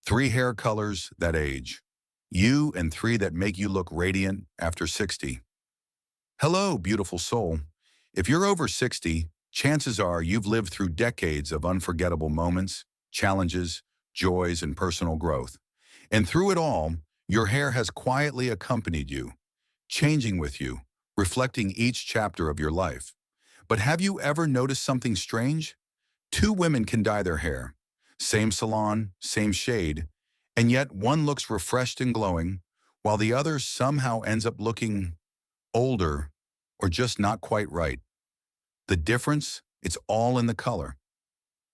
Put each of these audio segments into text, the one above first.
3 hair colors that age. You and 3 that make you look radiant after 60. Hello, beautiful soul. If you're over 60, chances are you've lived through decades of unforgettable moments, challenges, joys, and personal growth. And through it all, your hair has quietly accompanied you, changing with you, reflecting each chapter of your life. But have you ever noticed something strange? Two women can dye their hair. Same salon, same shade, and yet one looks refreshed and glowing, while the other somehow ends up looking older or just not quite right. The difference? It's all in the color.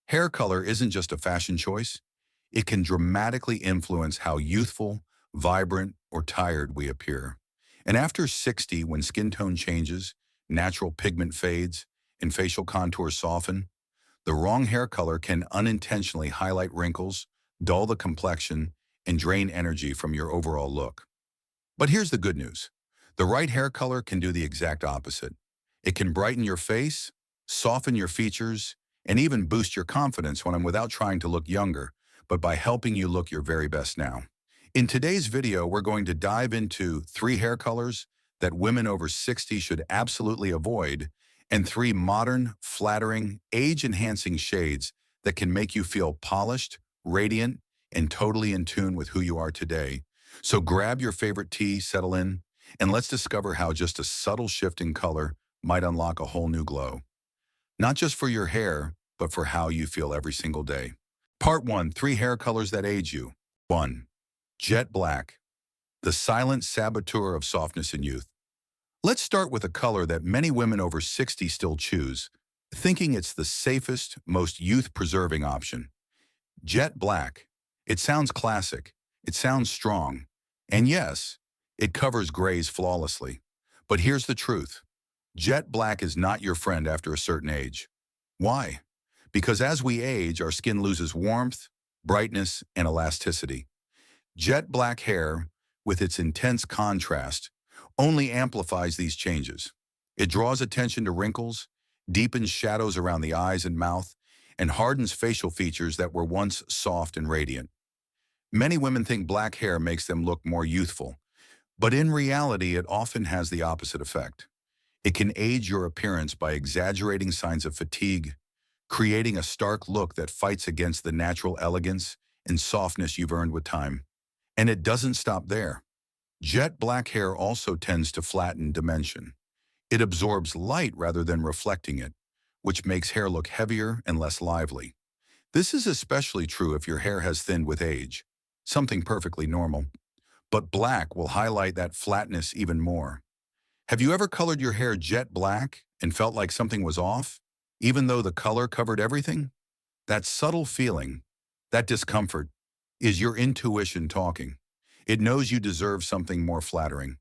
Hair color isn't just a fashion choice. It can dramatically influence how youthful, vibrant, or tired we appear. And after 60, when skin tone changes, natural pigment fades, and facial contours soften, the wrong hair color can unintentionally highlight wrinkles, dull the complexion, and drain energy from your overall look. But here's the good news. The right hair color can do the exact opposite. It can brighten your face, soften your features, and even boost your confidence without trying to look younger, but by helping you look your very best now. In today's video, we're going to dive into 3 hair colors that women over 60 should absolutely avoid, and 3 modern, flattering, age-enhancing shades that can make you feel polished, radiant, and totally in tune with who you are today. So grab your favorite tea, settle in, and let's discover how just a subtle shift in color might unlock a whole new glow. Not just for your hair, but for how you feel every single day. Part 1, 3 hair colors that age you. 1. Jet black, the silent saboteur of softness and youth. Let's start with a color that many women over 60 still choose, thinking it's the safest, most youth-preserving option. Jet black. It sounds classic, it sounds strong, and yes, it covers grays flawlessly. But here's the truth. Jet black is not your friend after a certain age. Why? Because as we age, our skin loses warmth, brightness, and elasticity. Jet black hair, with its intense contrast, only amplifies these changes. It draws attention to wrinkles, deepens shadows around the eyes and mouth, and hardens facial features that were once soft and radiant. Many women think black hair makes them look more youthful, but in reality, it often has the opposite effect. It can age your appearance by exaggerating signs of fatigue, creating a stark look that fights against the natural elegance and softness you've earned with time. And it doesn't stop there. Jet black hair also tends to flatten dimension. It absorbs light rather than reflecting it, which makes hair look heavier and less lively. This is especially true if your hair has thinned with age, something perfectly normal. But black will highlight that flatness even more. Have you ever colored your hair jet black and felt like something was off, even though the color covered everything? That subtle feeling, that discomfort, is your intuition talking. It knows you deserve something more flattering.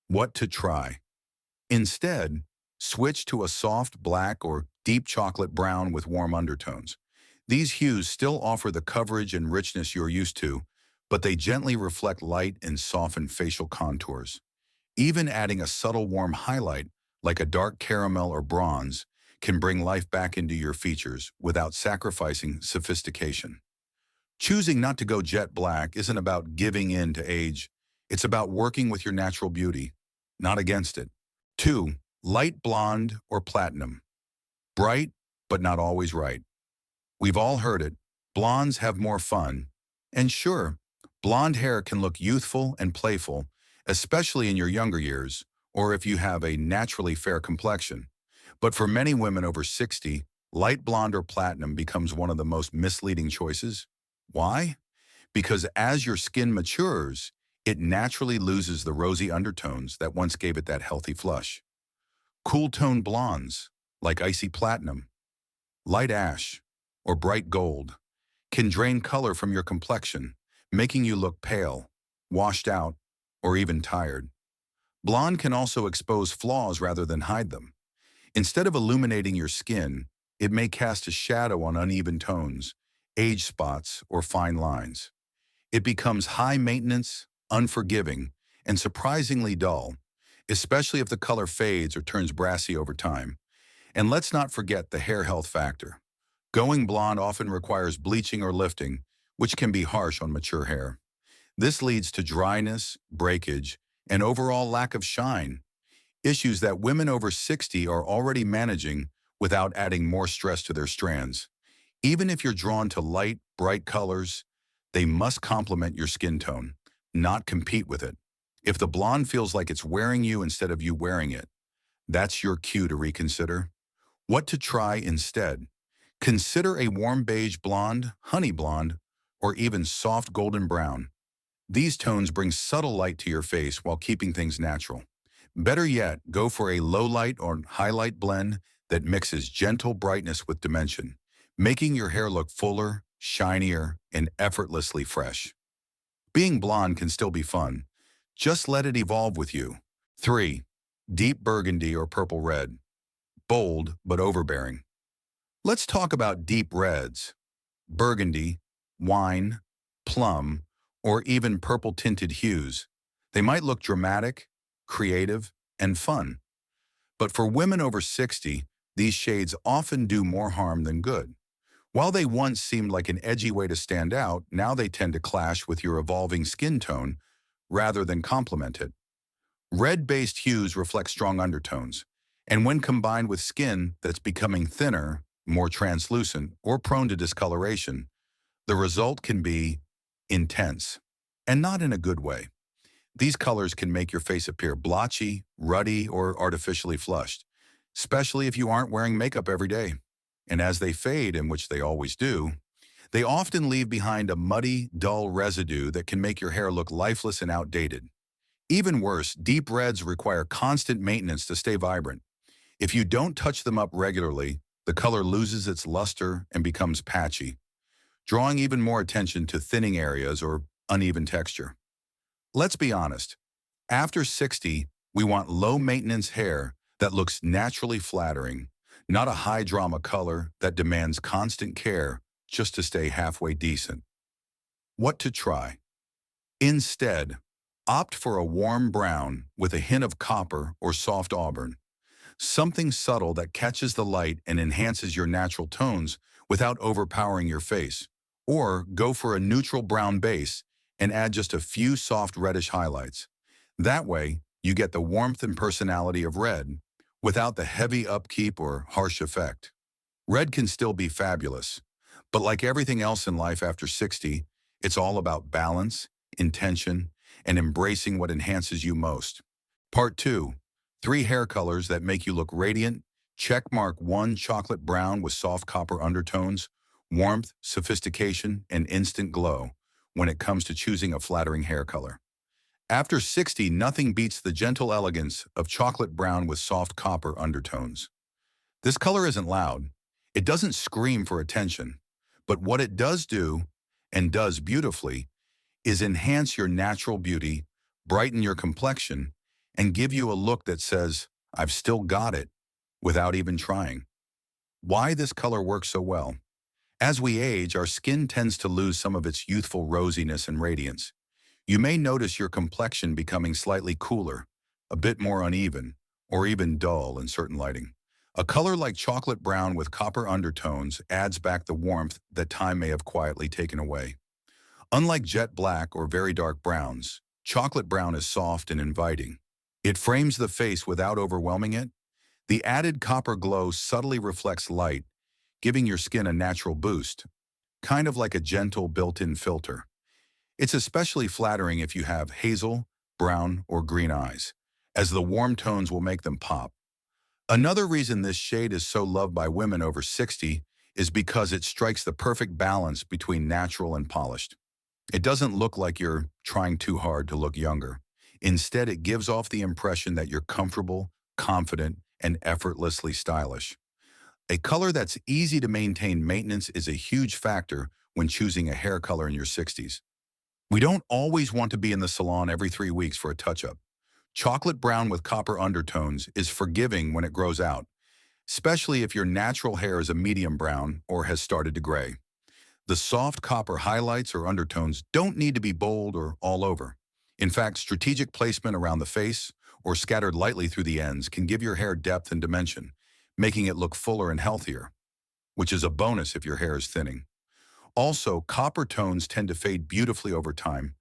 What to try? Instead, switch to a soft black or deep chocolate brown with warm undertones. These hues still offer the coverage and richness you're used to, but they gently reflect light and soften facial contours. Even adding a subtle warm highlight, like a dark caramel or bronze, can bring life back into your features without sacrificing sophistication. Choosing not to go jet black isn't about giving in to age. It's about working with your natural beauty, not against it. 2. Light blonde or platinum. Bright, but not always right. We've all heard it. Blondes have more fun. And sure, blonde hair can look youthful and playful, especially in your younger years, or if you have a naturally fair complexion. But for many women over 60, light blonde or platinum becomes one of the most misleading choices. Why? Because as your skin matures, it naturally loses the rosy undertones that once gave it that healthy flush. Cool tone blondes, like icy platinum, light ash, or bright gold, can drain color from your complexion, making you look pale, washed out, or even tired. Blonde can also expose flaws rather than hide them. Instead of illuminating your skin, it may cast a shadow on uneven tones, age spots, or fine lines. It becomes high maintenance, unforgiving, and surprisingly dull, especially if the color fades or turns brassy over time. And let's not forget the hair health factor. Going blonde often requires bleaching or lifting, which can be harsh on mature hair. This leads to dryness, breakage, and overall lack of shine, issues that women over 60 are already managing without adding more stress to their strands. Even if you're drawn to light, bright colors, they must complement your skin tone, not compete with it. If the blonde feels like it's wearing you instead of you wearing it, that's your cue to reconsider. What to try instead? Consider a warm beige blonde, honey blonde, or even soft golden brown. These tones bring subtle light to your face while keeping things natural. Better yet, go for a low light or highlight blend that mixes gentle brightness with dimension, making your hair look fuller, shinier, and effortlessly fresh. Being blonde can still be fun. Just let it evolve with you. 3. Deep burgundy or purple red. Bold but overbearing. Let's talk about deep reds. Burgundy, wine, plum, or even purple-tinted hues. They might look dramatic, creative, and fun. But for women over 60, these shades often do more harm than good. While they once seemed like an edgy way to stand out, now they tend to clash with your evolving skin tone rather than complement it. Red-based hues reflect strong undertones, and when combined with skin that's becoming thinner, more translucent, or prone to discoloration, the result can be intense, and not in a good way. These colors can make your face appear blotchy, ruddy, or artificially flushed, especially if you aren't wearing makeup every day. And as they fade, in which they always do, they often leave behind a muddy, dull residue that can make your hair look lifeless and outdated. Even worse, deep reds require constant maintenance to stay vibrant. If you don't touch them up regularly, the color loses its luster and becomes patchy, drawing even more attention to thinning areas or uneven texture. Let's be honest. After 60, we want low-maintenance hair that looks naturally flattering, not a high-drama color that demands constant care just to stay halfway decent. What to try? Instead, opt for a warm brown with a hint of copper or soft auburn, something subtle that catches the light and enhances your natural tones without overpowering your face. Or go for a neutral brown base and add just a few soft reddish highlights. That way, you get the warmth and personality of red without the heavy upkeep or harsh effect. Red can still be fabulous, but like everything else in life after 60, it's all about balance, intention, and embracing what enhances you most. Part 2. 3 hair colors that make you look radiant. Checkmark 1. Chocolate brown with soft copper undertones, warmth, sophistication, and instant glow when it comes to choosing a flattering hair color. After 60, nothing beats the gentle elegance of chocolate brown with soft copper undertones. This color isn't loud. It doesn't scream for attention. But what it does do, and does beautifully, is enhance your natural beauty, brighten your complexion, and give you a look that says, "I've still got it," without even trying. Why this color works so well? As we age, our skin tends to lose some of its youthful rosiness and radiance. You may notice your complexion becoming slightly cooler, a bit more uneven, or even dull in certain lighting. A color like chocolate brown with copper undertones adds back the warmth that time may have quietly taken away. Unlike jet black or very dark browns, chocolate brown is soft and inviting. It frames the face without overwhelming it. The added copper glow subtly reflects light, giving your skin a natural boost, kind of like a gentle built-in filter. It's especially flattering if you have hazel, brown, or green eyes, as the warm tones will make them pop. Another reason this shade is so loved by women over 60 is because it strikes the perfect balance between natural and polished. It doesn't look like you're trying too hard to look younger. Instead, it gives off the impression that you're comfortable, confident, and effortlessly stylish. A color that's easy to maintain maintenance is a huge factor when choosing a hair color in your 60s. We don't always want to be in the salon every 3 weeks for a touch-up. Chocolate brown with copper undertones is forgiving when it grows out, especially if your natural hair is a medium brown or has started to gray. The soft copper highlights or undertones don't need to be bold or all over. In fact, strategic placement around the face or scattered lightly through the ends can give your hair depth and dimension, making it look fuller and healthier, which is a bonus if your hair is thinning. Also, copper tones tend to fade beautifully over time,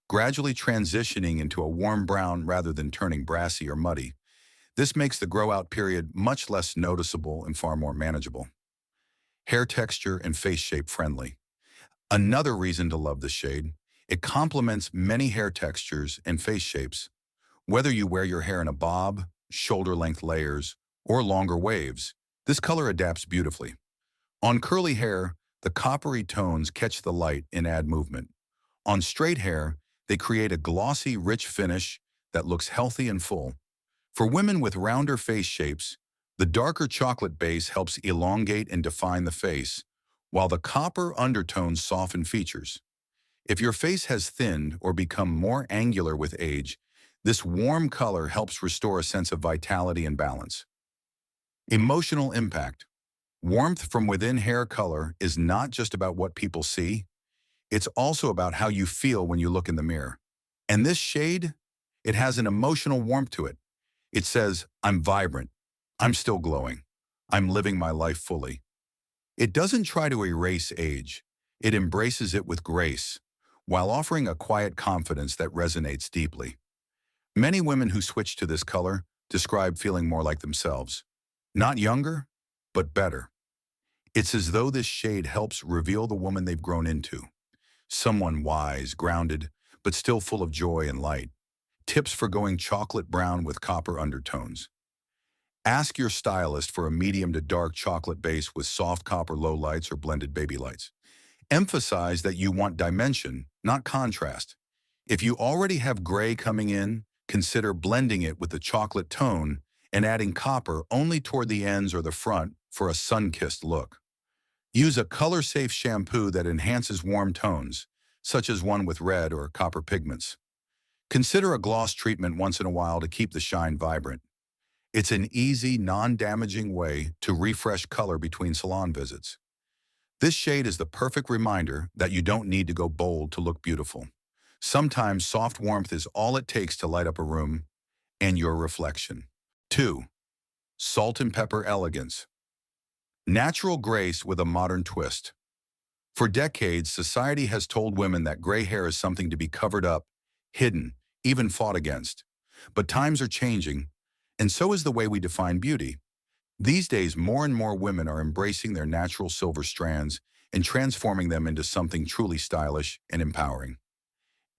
gradually transitioning into a warm brown rather than turning brassy or muddy. This makes the grow-out period much less noticeable and far more manageable. Hair texture and face shape friendly. Another reason to love this shade, it complements many hair textures and face shapes. Whether you wear your hair in a bob, shoulder-length layers, or longer waves, this color adapts beautifully. On curly hair, the coppery tones catch the light and add movement. On straight hair, they create a glossy, rich finish that looks healthy and full. For women with rounder face shapes, the darker chocolate base helps elongate and define the face, while the copper undertones soften features. If your face has thinned or become more angular with age, this warm color helps restore a sense of vitality and balance. Emotional impact. Warmth from within hair color is not just about what people see, it's also about how you feel when you look in the mirror. And this shade, it has an emotional warmth to it. It says, I'm vibrant, I'm still glowing, I'm living my life fully. It doesn't try to erase age, it embraces it with grace, while offering a quiet confidence that resonates deeply. Many women who switch to this color describe feeling more like themselves. Not younger, but better. It's as though this shade helps reveal the woman they've grown into. Someone wise, grounded, but still full of joy and light. Tips for going chocolate brown with copper undertones. Ask your stylist for a medium to dark chocolate base with soft copper lowlights or blended baby lights. Emphasize that you want dimension, not contrast. If you already have gray coming in, consider blending it with the chocolate tone and adding copper only toward the ends or the front for a sun-kissed look. Use a color-safe shampoo that enhances warm tones, such as one with red or copper pigments. Consider a gloss treatment once in a while to keep the shine vibrant. It's an easy, non-damaging way to refresh color between salon visits. This shade is the perfect reminder that you don't need to go bold to look beautiful. Sometimes soft warmth is all it takes to light up a room and your reflection. 2. Salt and Pepper Elegance. Natural grace with a modern twist. For decades, society has told women that gray hair is something to be covered up, hidden, even fought against. But times are changing, and so is the way we define beauty. These days, more and more women are embracing their natural silver strands and transforming them into something truly stylish and empowering.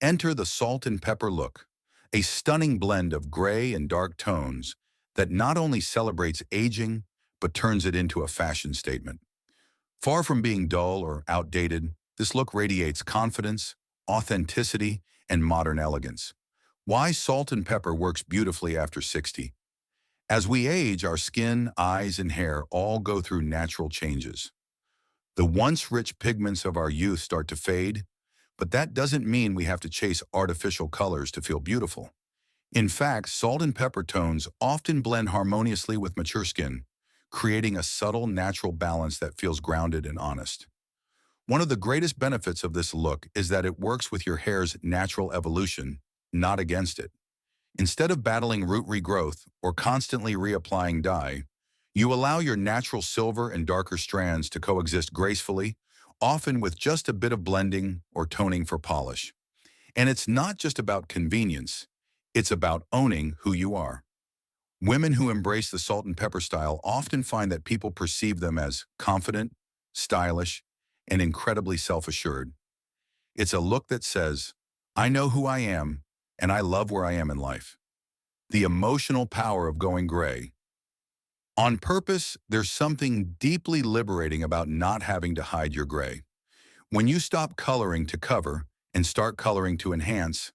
Enter the salt and pepper look, a stunning blend of gray and dark tones that not only celebrates aging, but turns it into a fashion statement. Far from being dull or outdated, this look radiates confidence, authenticity, and modern elegance. Why salt and pepper works beautifully after 60. As we age, our skin, eyes, and hair all go through natural changes. The once rich pigments of our youth start to fade, but that doesn't mean we have to chase artificial colors to feel beautiful. In fact, salt and pepper tones often blend harmoniously with mature skin, creating a subtle, natural balance that feels grounded and honest. One of the greatest benefits of this look is that it works with your hair's natural evolution, not against it. Instead of battling root regrowth or constantly reapplying dye, you allow your natural silver and darker strands to coexist gracefully, often with just a bit of blending or toning for polish. And it's not just about convenience, it's about owning who you are. Women who embrace the salt and pepper style often find that people perceive them as confident, stylish, and incredibly self-assured. It's a look that says, I know who I am, and I love where I am in life. The emotional power of going gray. On purpose, there's something deeply liberating about not having to hide your gray. When you stop coloring to cover and start coloring to enhance,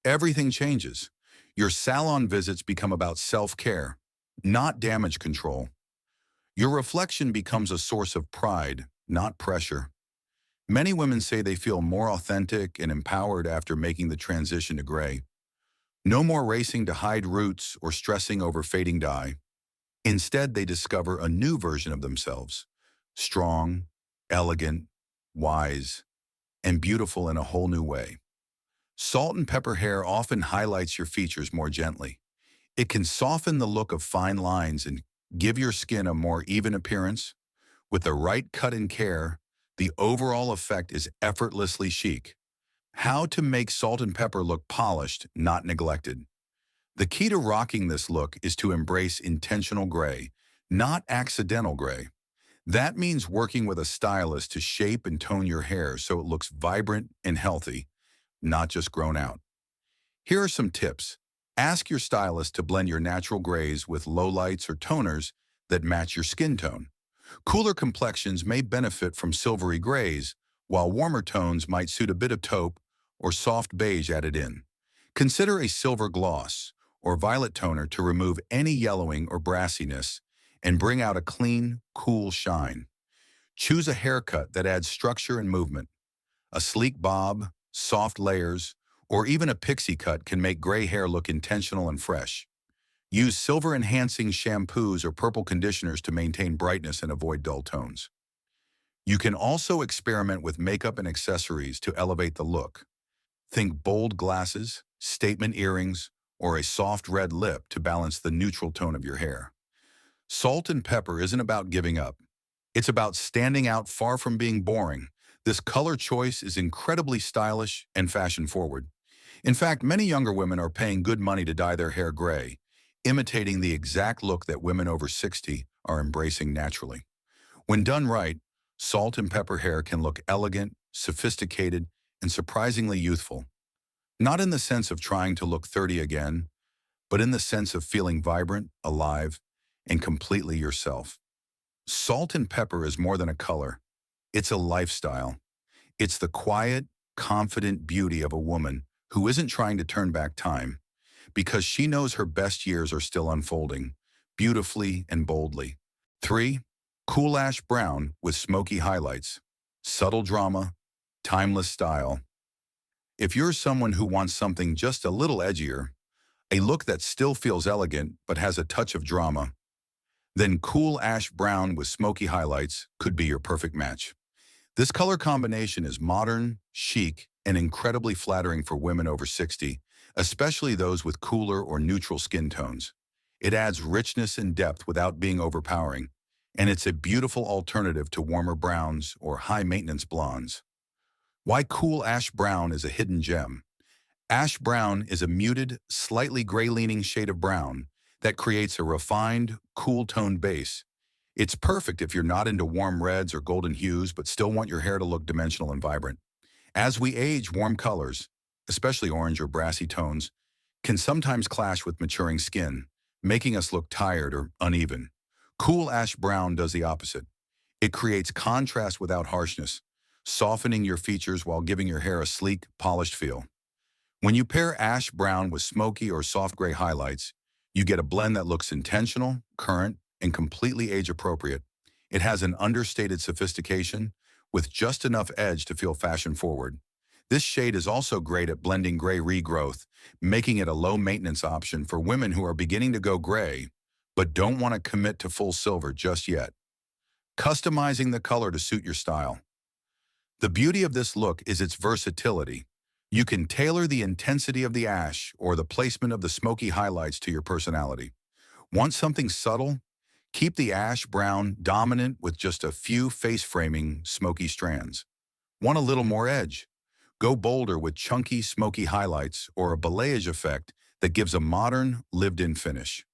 everything changes. Your salon visits become about self-care, not damage control. Your reflection becomes a source of pride, not pressure. Many women say they feel more authentic and empowered after making the transition to gray. No more racing to hide roots or stressing over fading dye. Instead, they discover a new version of themselves, strong, elegant, wise, and beautiful in a whole new way. Salt and pepper hair often highlights your features more gently. It can soften the look of fine lines and give your skin a more even appearance. With the right cut and care, The overall effect is effortlessly chic. How to make salt and pepper look polished, not neglected. The key to rocking this look is to embrace intentional gray, not accidental gray. That means working with a stylist to shape and tone your hair so it looks vibrant and healthy, not just grown out. Here are some tips. Ask your stylist to blend your natural grays with lowlights or toners that match your skin tone. Cooler complexions may benefit from silvery grays, while warmer tones might suit a bit of taupe or soft beige added in. Consider a silver gloss or violet toner to remove any yellowing or brassiness and bring out a clean, cool shine. Choose a haircut that adds structure and movement. A sleek bob, soft layers, or even a pixie cut can make gray hair look intentional and fresh. Use silver-enhancing shampoos or purple conditioners to maintain brightness and avoid dull tones. You can also experiment with makeup and accessories to elevate the look. Think bold glasses, statement earrings, or a soft red lip to balance the neutral tone of your hair. Salt and pepper isn't about giving up. It's about standing out far from being boring. This color choice is incredibly stylish and fashion-forward. In fact, many younger women are paying good money to dye their hair gray, imitating the exact look that women over 60 are embracing naturally. When done right, salt and pepper hair can look elegant, sophisticated, and surprisingly youthful. Not in the sense of trying to look 30 again, but in the sense of feeling vibrant, alive, and completely yourself. Salt and pepper is more than a color. It's a lifestyle. It's the quiet, confident beauty of a woman who isn't trying to turn back time because she knows her best years are still unfolding, beautifully and boldly. 3. Cool ash brown with smoky highlights. Subtle drama, timeless style. If you're someone who wants something just a little edgier, a look that still feels elegant but has a touch of drama, then cool ash brown with smoky highlights could be your perfect match. This color combination is modern, chic, and incredibly flattering for women over 60, especially those with cooler or neutral skin tones. It adds richness and depth without being overpowering, and it's a beautiful alternative to warmer browns or high-maintenance blondes. Why cool ash brown is a hidden gem. Ash brown is a muted, slightly gray-leaning shade of brown that creates a refined, cool-toned base. It's perfect if you're not into warm reds or golden hues but still want your hair to look dimensional and vibrant. As we age, warm colors, especially orange or brassy tones, can sometimes clash with maturing skin, making us look tired or uneven. Cool ash brown does the opposite. It creates contrast without harshness, softening your features while giving your hair a sleek, polished feel. When you pair ash brown with smoky or soft gray highlights, you get a blend that looks intentional, current, and completely age-appropriate. It has an understated sophistication with just enough edge to feel fashion-forward. This shade is also great at blending gray regrowth, making it a low-maintenance option for women who are beginning to go gray but don't want to commit to full silver just yet. Customizing the color to suit your style. The beauty of this look is its versatility. You can tailor the intensity of the ash or the placement of the smoky highlights to your personality. Want something subtle? Keep the ash brown dominant with just a few face-framing smoky strands. Want a little more edge? Go bolder with chunky smoky highlights or a balayage effect that gives a modern, lived-in finish.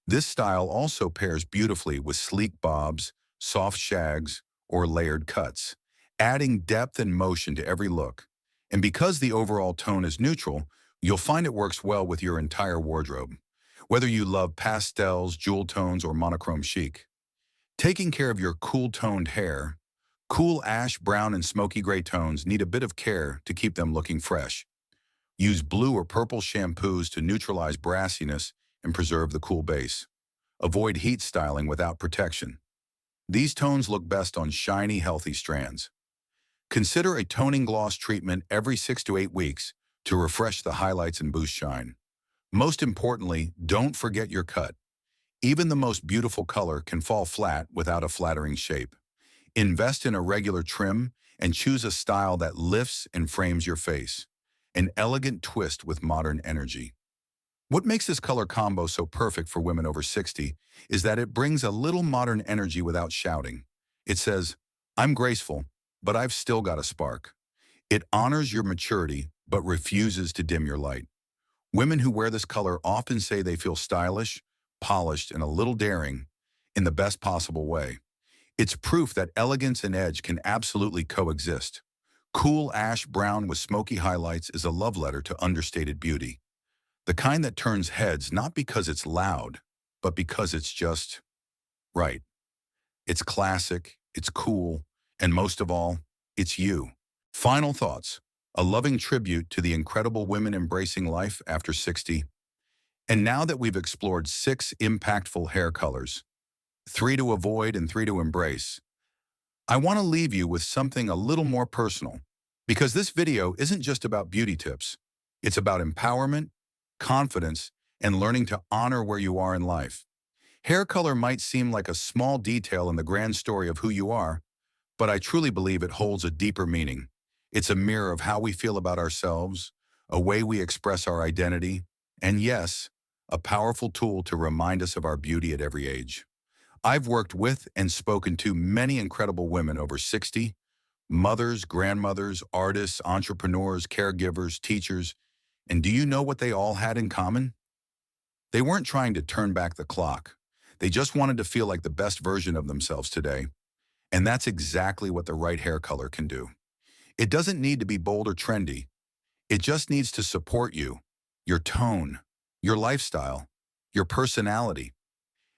This style also pairs beautifully with sleek bobs, soft shags, or layered cuts, adding depth and motion to every look. And because the overall tone is neutral, you'll find it works well with your entire wardrobe. Whether you love pastels, jewel tones, or monochrome chic. Taking care of your cool-toned hair, cool ash brown and smoky gray tones need a bit of care to keep them looking fresh. Use blue or purple shampoos to neutralize brassiness and preserve the cool base. Avoid heat styling without protection. These tones look best on shiny, healthy strands. Consider a toning gloss treatment every 6 to 8 weeks to refresh the highlights and boost shine. Most importantly, don't forget your cut. Even the most beautiful color can fall flat without a flattering shape. Invest in a regular trim and choose a style that lifts and frames your face. An elegant twist with modern energy. What makes this color combo so perfect for women over 60 is that it brings a little modern energy without shouting. It says, "I'm graceful, but I've still got a spark. It honors your maturity, but refuses to dim your light. Women who wear this color often say they feel stylish, polished, and a little daring in the best possible way. It's proof that elegance and edge can absolutely coexist. Cool ash brown with smoky highlights is a love letter to understated beauty. The kind that turns heads not because it's loud, but because it's just right. It's classic, it's cool, and most of all, it's you. Final thoughts. A loving tribute to the incredible women embracing life after 60. And now that we've explored 6 impactful hair colors, 3 to avoid and 3 to embrace, I want to leave you with something a little more personal. Because this video isn't just about beauty tips. It's about empowerment, confidence, and learning to honor where you are in life. Hair color might seem like a small detail in the grand story of who you are, but I truly believe it holds a deeper meaning. It's a mirror of how we feel about ourselves, a way we express our identity, and yes, a powerful tool to remind us of our beauty at every age. I've worked with and spoken to many incredible women over 60, mothers, grandmothers, artists, entrepreneurs, caregivers, teachers, and do you know what they all had in common? They weren't trying to turn back the clock. They just wanted to feel like the best version of themselves today. And that's exactly what the right hair color can do. It doesn't need to be bold or trendy. It just needs to support you, your tone, your lifestyle, your personality.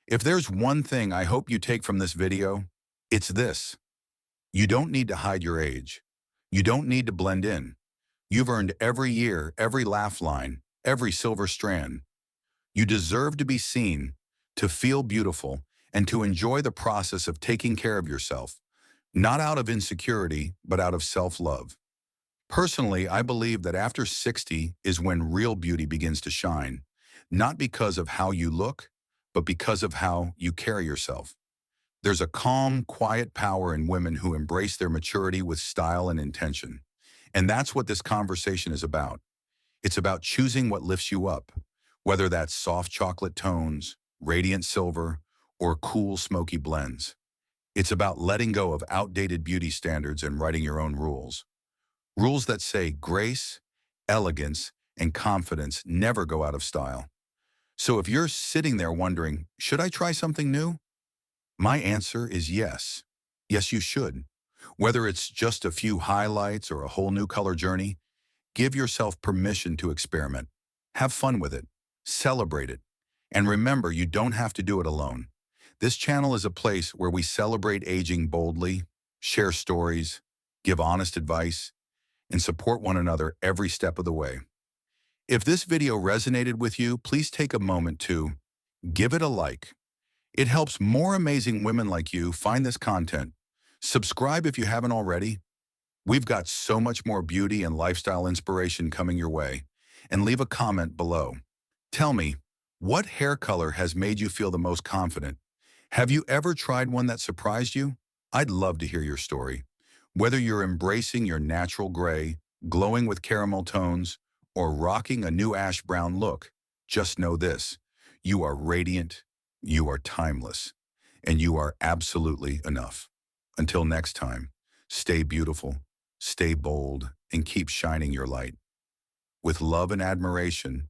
If there's one thing I hope you take from this video, it's this. You don't need to hide your age. You don't need to blend in. You've earned every year, every laugh line, every silver strand. You deserve to be seen, to feel beautiful, and to enjoy the process of taking care of yourself, not out of insecurity, but out of self-love. Personally, I believe that after 60 is when real beauty begins to shine, not because of how you look, but because of how you carry yourself. There's a calm, quiet power in women who embrace their maturity with style and intention. And that's what this conversation is about. It's about choosing what lifts you up, whether that's soft chocolate tones, radiant silver, or cool smoky blends. It's about letting go of outdated beauty standards and writing your own rules. Rules that say grace, elegance, and confidence never go out of style. So if you're sitting there wondering, should I try something new? My answer is yes. Yes, you should. Whether it's just a few highlights or a whole new color journey, give yourself permission to experiment. Have fun with it. Celebrate it. And remember, you don't have to do it alone. This channel is a place where we celebrate aging boldly, share stories, give honest advice, and support one another every step of the way. If this video resonated with you, please take a moment to give it a like. It helps more amazing women like you find this content. Subscribe if you haven't already. We've got so much more beauty and lifestyle inspiration coming your way. And leave a comment below. Tell me, what hair color has made you feel the most confident? Have you ever tried one that surprised you? I'd love to hear your story. Whether you're embracing your natural gray, glowing with caramel tones, or rocking a new ash brown look, just know this. You are radiant, you are timeless, and you are absolutely enough. Until next time, stay beautiful, stay bold, and keep shining your light. With love and admiration,